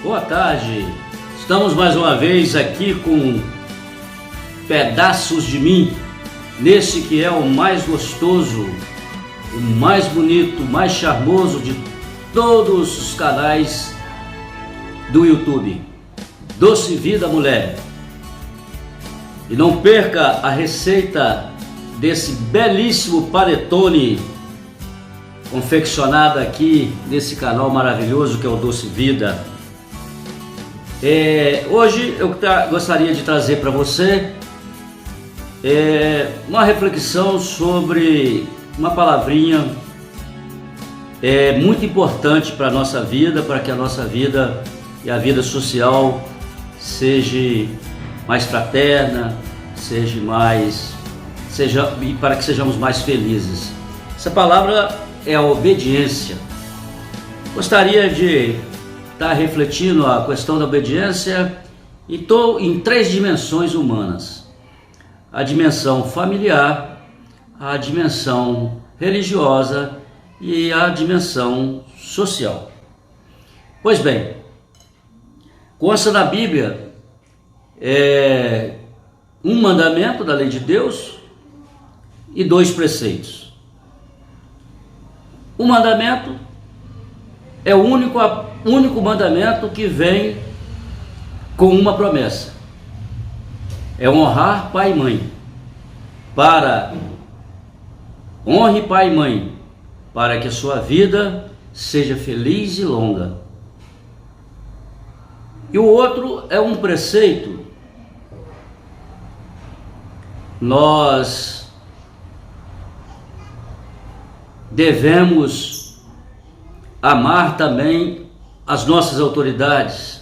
boa tarde. Estamos mais uma vez aqui com pedaços de mim, nesse que é o mais gostoso, o mais bonito, o mais charmoso de todos os canais do YouTube. Doce Vida Mulher. E não perca a receita desse belíssimo panetone confeccionado aqui nesse canal maravilhoso que é o Doce Vida. Hoje eu gostaria de trazer para você uma reflexão sobre uma palavrinha muito importante para a nossa vida, para que a nossa vida e a vida social seja mais fraterna, e para que sejamos mais felizes. Essa palavra é a obediência. Gostaria de estar refletindo a questão da obediência e estou em 3 dimensões humanas: a dimensão familiar, a dimensão religiosa e a dimensão social. Pois bem, consta na Bíblia um mandamento da lei de Deus e 2 preceitos. O mandamento é o único mandamento que vem com uma promessa: é honrar pai e mãe. Honre pai e mãe, para que a sua vida seja feliz e longa. E o outro é um preceito. Nós devemos amar também as nossas autoridades.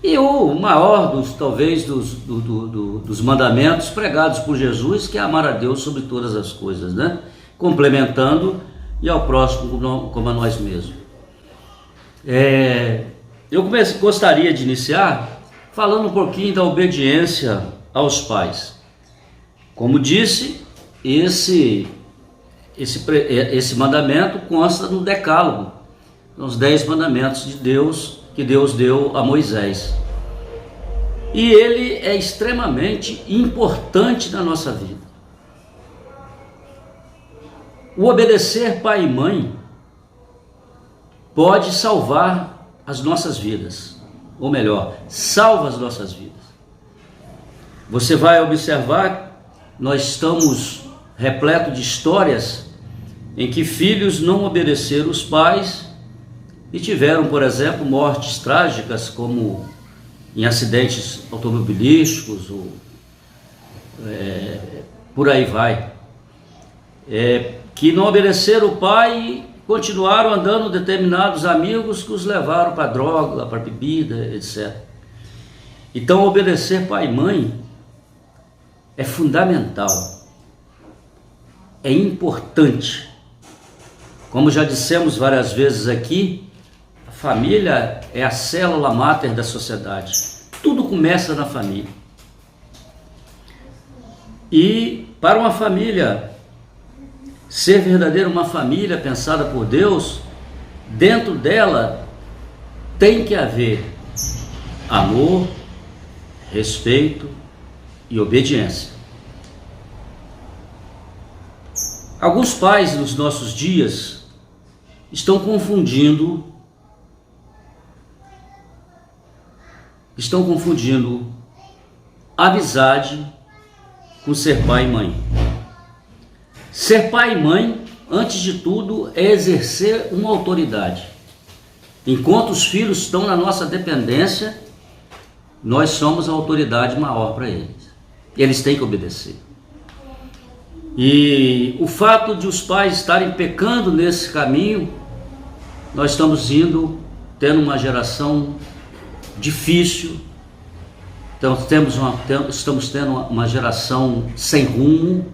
E o maior dos mandamentos pregados por Jesus, que é amar a Deus sobre todas as coisas, né? Complementando, e ao próximo como a nós mesmos. Eu gostaria de iniciar falando um pouquinho da obediência aos pais. Como disse, esse mandamento consta no Decálogo, nos 10 mandamentos de Deus, que Deus deu a Moisés. E ele é extremamente importante na nossa vida. O obedecer pai e mãe pode salvar as nossas vidas, ou melhor, salva as nossas vidas. Você vai observar, nós estamos repletos de histórias em que filhos não obedeceram os pais e tiveram, por exemplo, mortes trágicas, como em acidentes automobilísticos, ou por aí vai, que não obedeceram o pai e continuaram andando determinados amigos que os levaram para a droga, para a bebida, etc. Então, obedecer pai e mãe é fundamental, é importante. Como já dissemos várias vezes aqui, a família é a célula máter da sociedade. Tudo começa na família. E para uma família ser verdadeira, uma família pensada por Deus, dentro dela tem que haver amor, respeito e obediência. Alguns pais nos nossos dias estão confundindo amizade com ser pai e mãe. Ser pai e mãe, antes de tudo, é exercer uma autoridade. Enquanto os filhos estão na nossa dependência, nós somos a autoridade maior para eles. Eles têm que obedecer. E o fato de os pais estarem pecando nesse caminho, nós estamos tendo uma geração difícil, então estamos tendo uma geração sem rumo,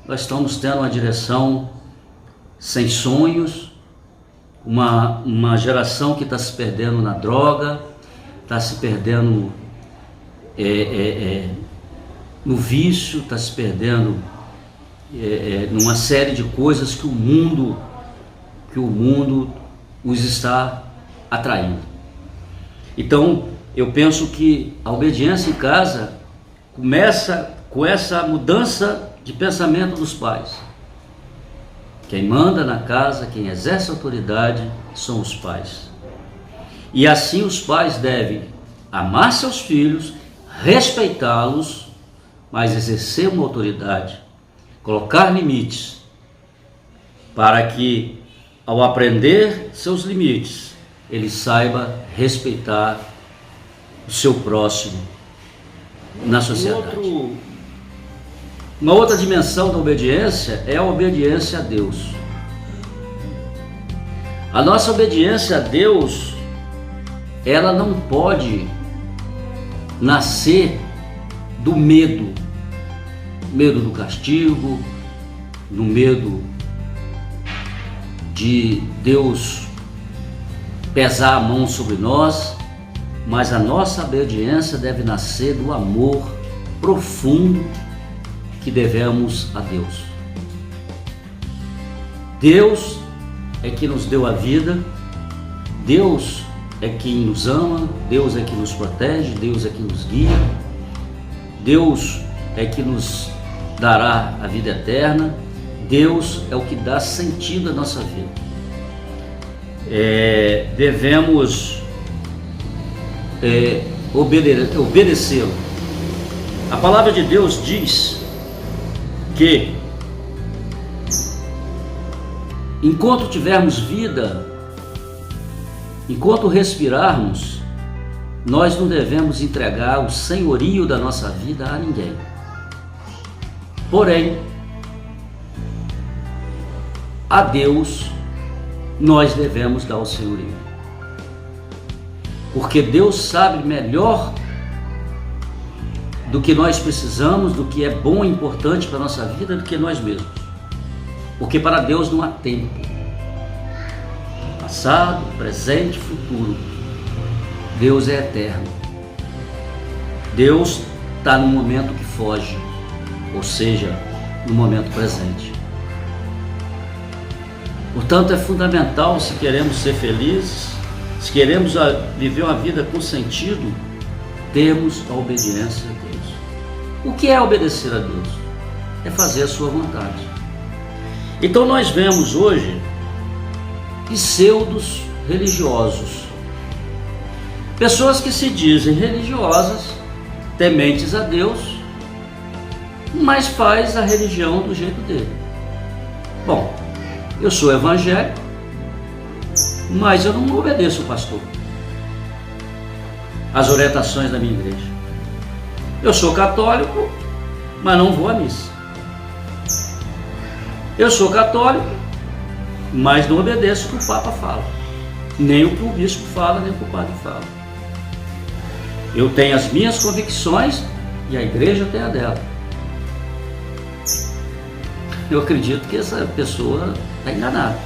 nós estamos tendo uma direção sem sonhos, uma geração que está se perdendo na droga, está se perdendo no vício, está se perdendo numa série de coisas que o mundo os está atraindo. Então, eu penso que a obediência em casa começa com essa mudança de pensamento dos pais. Quem manda na casa, quem exerce autoridade, são os pais. E assim os pais devem amar seus filhos, respeitá-los, mas exercer uma autoridade, colocar limites, para que, ao aprender seus limites, ele saiba respeitar o seu próximo na sociedade. Uma outra dimensão da obediência é a obediência a Deus. A nossa obediência a Deus, ela não pode nascer do medo do castigo, do medo de Deus pesar a mão sobre nós, mas a nossa obediência deve nascer do amor profundo que devemos a Deus. Deus é que nos deu a vida, Deus é quem nos ama, Deus é que nos protege, Deus é que nos guia, Deus é que nos dará a vida eterna, Deus é o que dá sentido à nossa vida. Devemos obedecê-lo. A palavra de Deus diz que enquanto tivermos vida, enquanto respirarmos, nós não devemos entregar o senhorio da nossa vida a ninguém. Porém, a Deus nós devemos dar o senhorio, porque Deus sabe melhor do que nós precisamos, do que é bom e importante para a nossa vida, do que nós mesmos. Porque para Deus não há tempo, passado, presente, futuro. Deus é eterno. Deus está no momento que foge, ou seja, no momento presente. Portanto, é fundamental, se queremos ser felizes, se queremos viver uma vida com sentido, termos a obediência a Deus. O que é obedecer a Deus? É fazer a sua vontade. Então nós vemos hoje pseudos religiosos, pessoas que se dizem religiosas, tementes a Deus, mas faz a religião do jeito dele. Bom, eu sou evangélico, mas eu não obedeço o pastor, as orientações da minha igreja. Eu sou católico, mas não vou à missa. Eu sou católico, mas não obedeço o que o Papa fala, nem o que o bispo fala, nem o que o padre fala. Eu tenho as minhas convicções e a igreja tem a dela. Eu acredito que essa pessoa está enganada.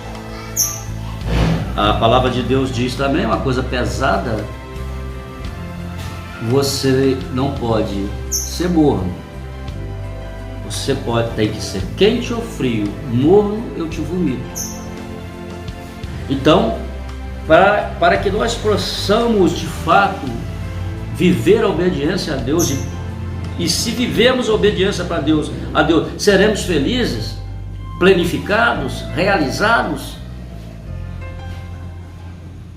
A palavra de Deus diz também uma coisa pesada: você não pode ser morno, você tem que ser quente ou frio, morno eu te vomito. Então, para que nós possamos de fato viver a obediência a Deus, e se vivemos a obediência para Deus, a Deus, seremos felizes, planificados, realizados,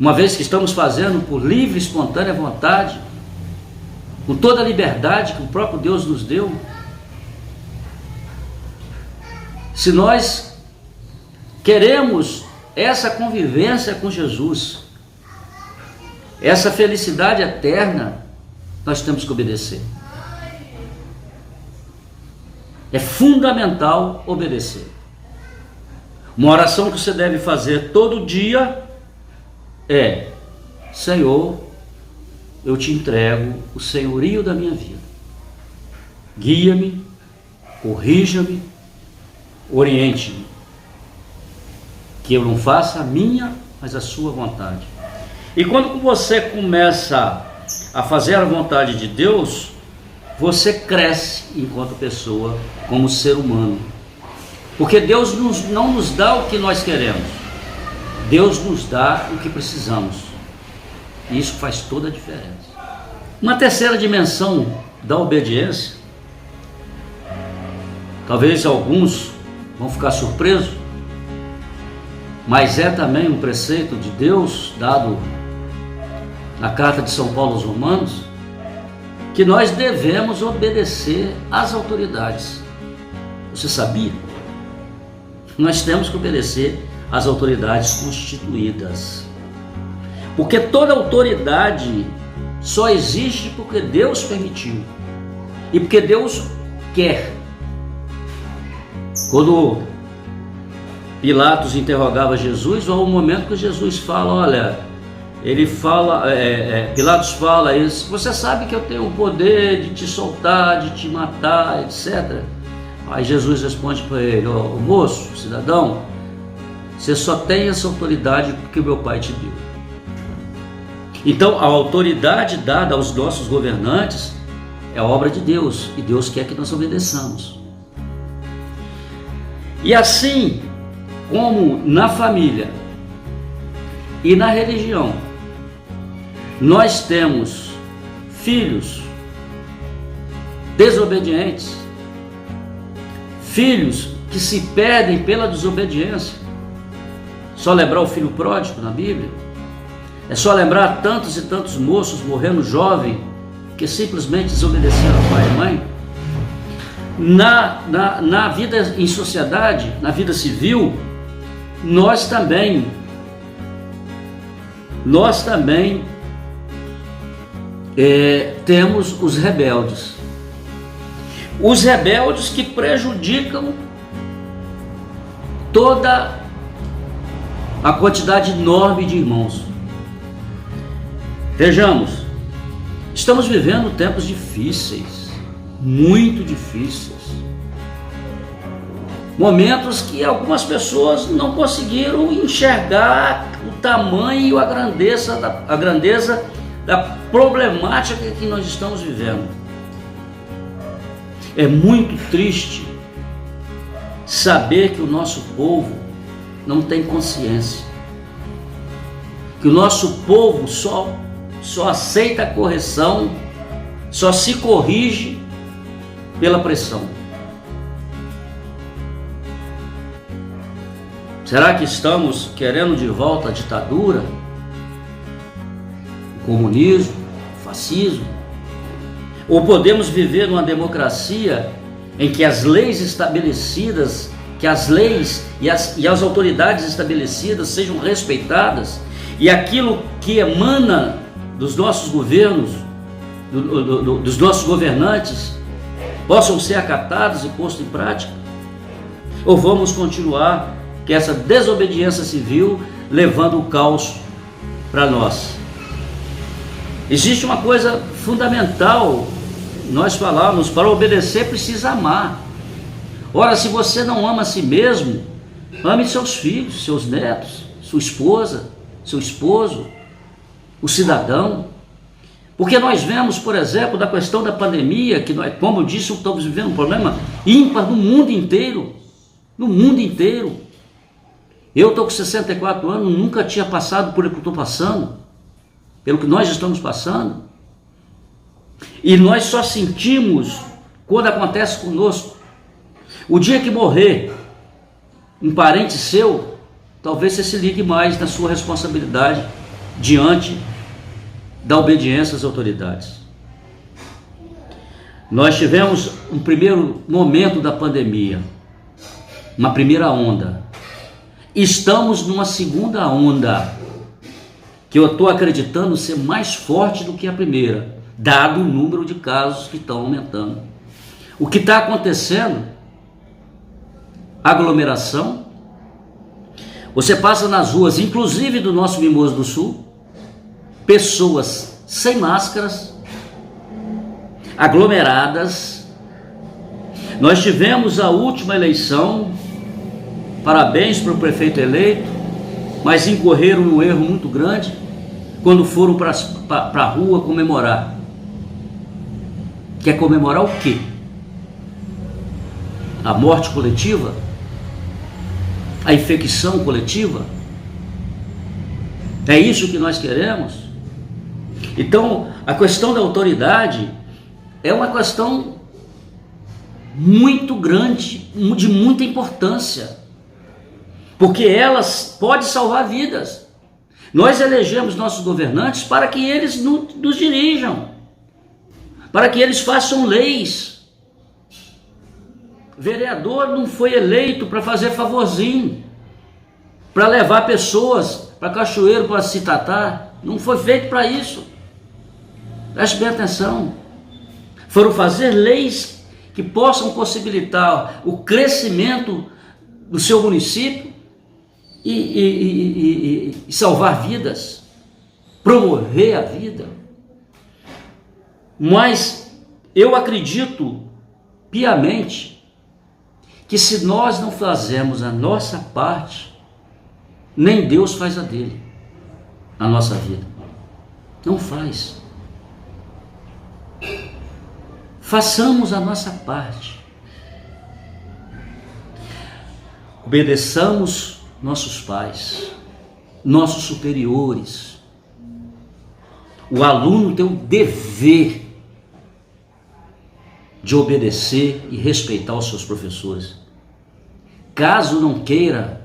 uma vez que estamos fazendo por livre e espontânea vontade, com toda a liberdade que o próprio Deus nos deu. Se nós queremos essa convivência com Jesus, essa felicidade eterna, nós temos que obedecer. É fundamental obedecer. Uma oração que você deve fazer todo dia é: Senhor, eu te entrego o senhorio da minha vida. Guia-me, corrija-me, oriente-me, que eu não faça a minha, mas a sua vontade. E quando você começa a fazer a vontade de Deus, você cresce enquanto pessoa, como ser humano. Porque Deus não nos dá o que nós queremos, Deus nos dá o que precisamos. E isso faz toda a diferença. Uma terceira dimensão da obediência, talvez alguns vão ficar surpresos, mas é também um preceito de Deus dado na carta de São Paulo aos Romanos, que nós devemos obedecer às autoridades. Você sabia? Nós temos que obedecer às autoridades constituídas. Porque toda autoridade só existe porque Deus permitiu e porque Deus quer. Quando Pilatos interrogava Jesus, há um momento que Jesus fala, olha, ele fala, Pilatos fala isso, você sabe que eu tenho o poder de te soltar, de te matar, etc. Aí Jesus responde para ele, moço, cidadão, você só tem essa autoridade porque meu Pai te deu. Então a autoridade dada aos nossos governantes é a obra de Deus, e Deus quer que nós obedeçamos. E assim como na família e na religião, nós temos filhos desobedientes, filhos que se perdem pela desobediência. Só lembrar o filho pródigo na Bíblia, é só lembrar tantos e tantos moços morrendo jovem que simplesmente desobedeceram a pai e mãe. Na vida em sociedade, na vida civil, nós também temos os rebeldes. Os rebeldes que prejudicam toda a quantidade enorme de irmãos. Vejamos, estamos vivendo tempos difíceis, muito difíceis. Momentos que algumas pessoas não conseguiram enxergar o tamanho e a grandeza da problemática que nós estamos vivendo. É muito triste saber que o nosso povo não tem consciência, que o nosso povo só aceita a correção, só se corrige pela pressão. Será que estamos querendo de volta a ditadura, o comunismo, o fascismo? Ou podemos viver numa democracia em que as leis estabelecidas, que as leis e as autoridades estabelecidas sejam respeitadas e aquilo que emana dos nossos governos, dos nossos governantes, possam ser acatados e postos em prática? Ou vamos continuar com essa desobediência civil levando o caos para nós? Existe uma coisa fundamental, nós falamos, para obedecer precisa amar. Ora, se você não ama a si mesmo, ame seus filhos, seus netos, sua esposa, seu esposo, o cidadão. Porque nós vemos, por exemplo, da questão da pandemia, que nós, como eu disse, estamos vivendo um problema ímpar no mundo inteiro. No mundo inteiro. Eu estou com 64 anos, nunca tinha passado por o que eu estou passando, pelo que nós estamos passando. E nós só sentimos quando acontece conosco. O dia que morrer um parente seu, talvez você se ligue mais na sua responsabilidade diante da obediência às autoridades. Nós tivemos um primeiro momento da pandemia, uma primeira onda. Estamos numa segunda onda, que eu estou acreditando ser mais forte do que a primeira, dado o número de casos que estão aumentando. O que está acontecendo? Aglomeração. Você passa nas ruas, inclusive do nosso Mimoso do Sul, pessoas sem máscaras, aglomeradas. Nós tivemos a última eleição, parabéns para o prefeito eleito, mas incorreram num erro muito grande quando foram para a rua comemorar. Quer comemorar o quê? A morte coletiva? A infecção coletiva? É isso que nós queremos? Então, a questão da autoridade é uma questão muito grande, de muita importância, porque elas podem salvar vidas. Nós elegemos nossos governantes para que eles nos dirijam, para que eles façam leis. Vereador não foi eleito para fazer favorzinho, para levar pessoas para cachoeiro para se tratar. Não foi feito para isso. Preste bem atenção. Foram fazer leis que possam possibilitar o crescimento do seu município e salvar vidas, promover a vida. Mas eu acredito piamente que se nós não fazemos a nossa parte, nem Deus faz a dele, a nossa vida. Não faz. Façamos a nossa parte. Obedeçamos nossos pais, nossos superiores. O aluno tem o dever de obedecer e respeitar os seus professores. Caso não queira,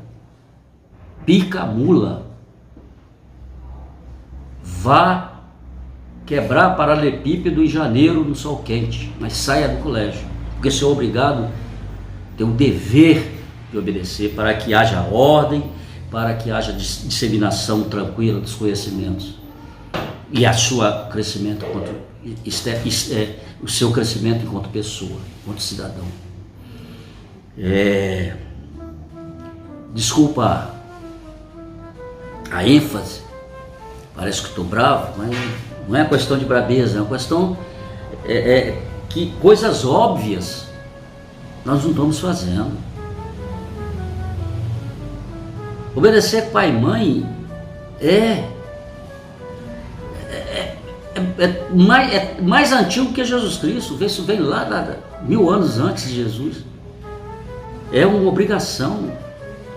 pica a mula. Vá quebrar paralelepípedo em janeiro no sol quente, mas saia do colégio, porque você é obrigado, tem o dever de obedecer para que haja ordem, para que haja disseminação tranquila dos conhecimentos e o seu crescimento enquanto pessoa, enquanto cidadão. Desculpa a ênfase, parece que estou bravo, mas não é uma questão de brabeza, é uma questão que coisas óbvias nós não estamos fazendo. Obedecer pai e mãe é mais antigo que Jesus Cristo. Isso vem lá 1000 anos antes de Jesus. É uma obrigação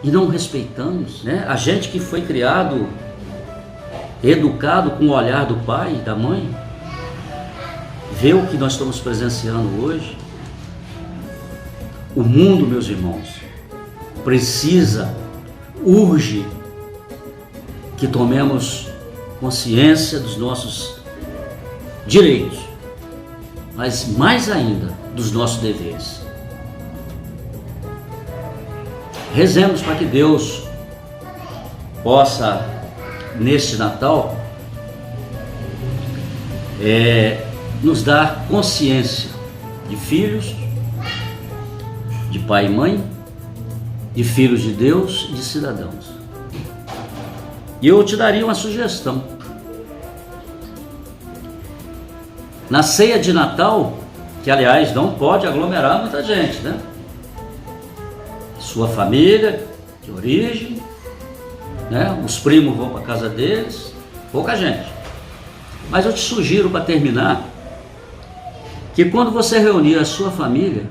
e não respeitamos, né? A gente que foi criado, educado com o olhar do pai e da mãe, vê o que nós estamos presenciando hoje. O mundo, meus irmãos, urge que tomemos consciência dos nossos direitos, mas mais ainda dos nossos deveres. Rezemos para que Deus possa, neste Natal, nos dar consciência de filhos, de pai e mãe, de filhos de Deus e de cidadãos. E eu te daria uma sugestão. Na ceia de Natal, que aliás não pode aglomerar muita gente, né? Sua família de origem, né? Os primos vão para a casa deles, pouca gente. Mas eu te sugiro, para terminar, que quando você reunir a sua família,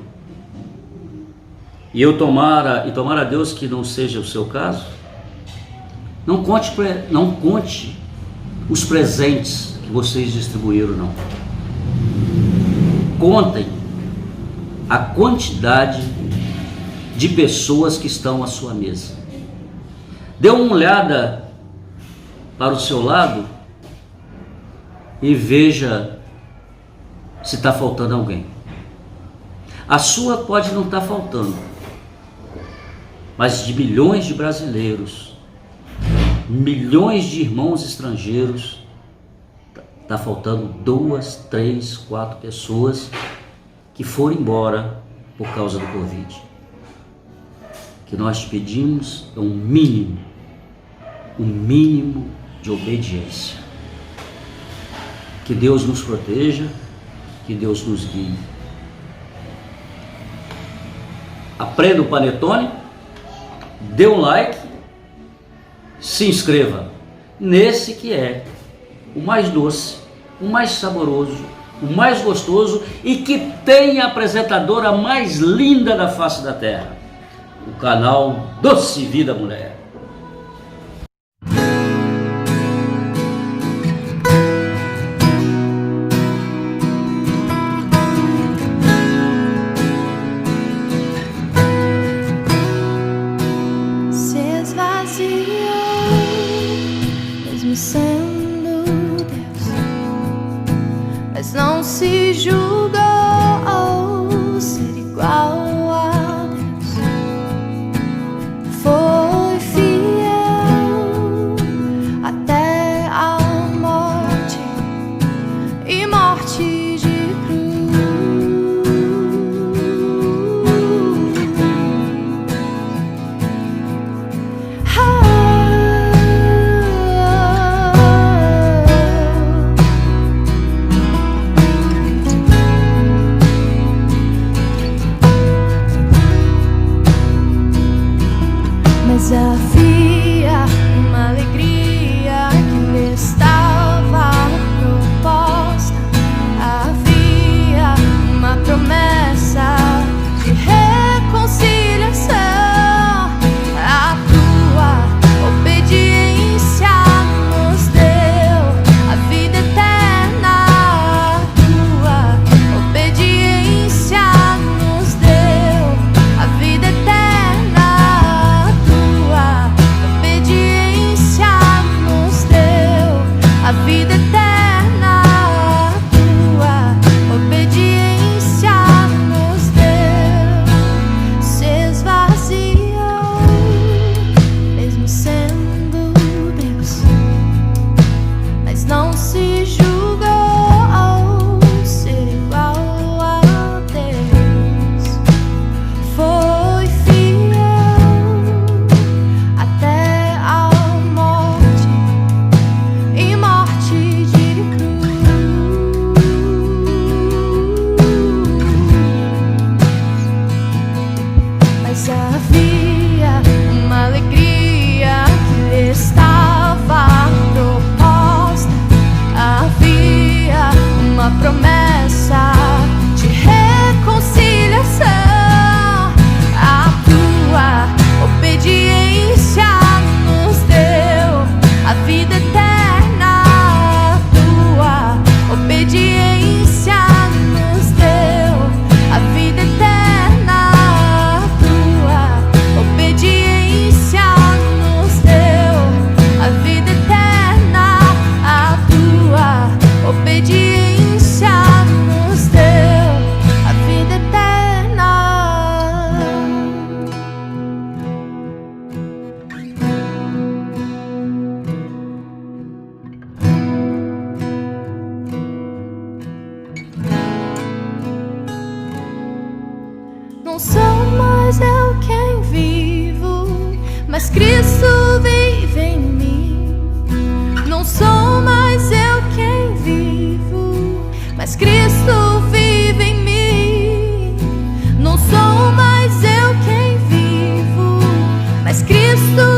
e tomara a Deus que não seja o seu caso, não conte os presentes que vocês distribuíram, não. Contem a quantidade de pessoas que estão à sua mesa. Dê uma olhada para o seu lado e veja se está faltando alguém. A sua pode não estar faltando, mas de milhões de brasileiros, milhões de irmãos estrangeiros, está faltando 2, 3, 4 pessoas que foram embora por causa do Covid. Que nós pedimos é um mínimo de obediência. Que Deus nos proteja, que Deus nos guie. Aprenda o Panetone, dê um like, se inscreva nesse que é o mais doce, o mais saboroso, o mais gostoso e que tem a apresentadora mais linda da face da terra, o canal Doce Vida Mulher. Mas havia uma alegria que lhe estava proposta. Havia uma promessa de reconciliação. A tua obediência nos deu a vida eterna. A tua obediência nos deu a vida eterna. A tua obediência nos deu a vida eterna. A tua obediência nos deu. Se esvaziou, mesmo sendo Deus, mas não se julgou ser igual a Deus. Foi fiel até a morte, e morte de cruz. Mas havia uma alegria que lhe estava proposta. Havia uma promessa de reconciliação. A tua obediência nos deu a vida eterna. A tua obediência nos deu a vida eterna. A tua obediência nos deu a vida eterna. A tua obediência nos deu a vida eterna. Não sou mais eu quem vivo, mas Cristo vive em mim. Não sou mais eu quem vivo, mas Cristo vive em mim. Não sou mais eu quem vivo, mas Cristo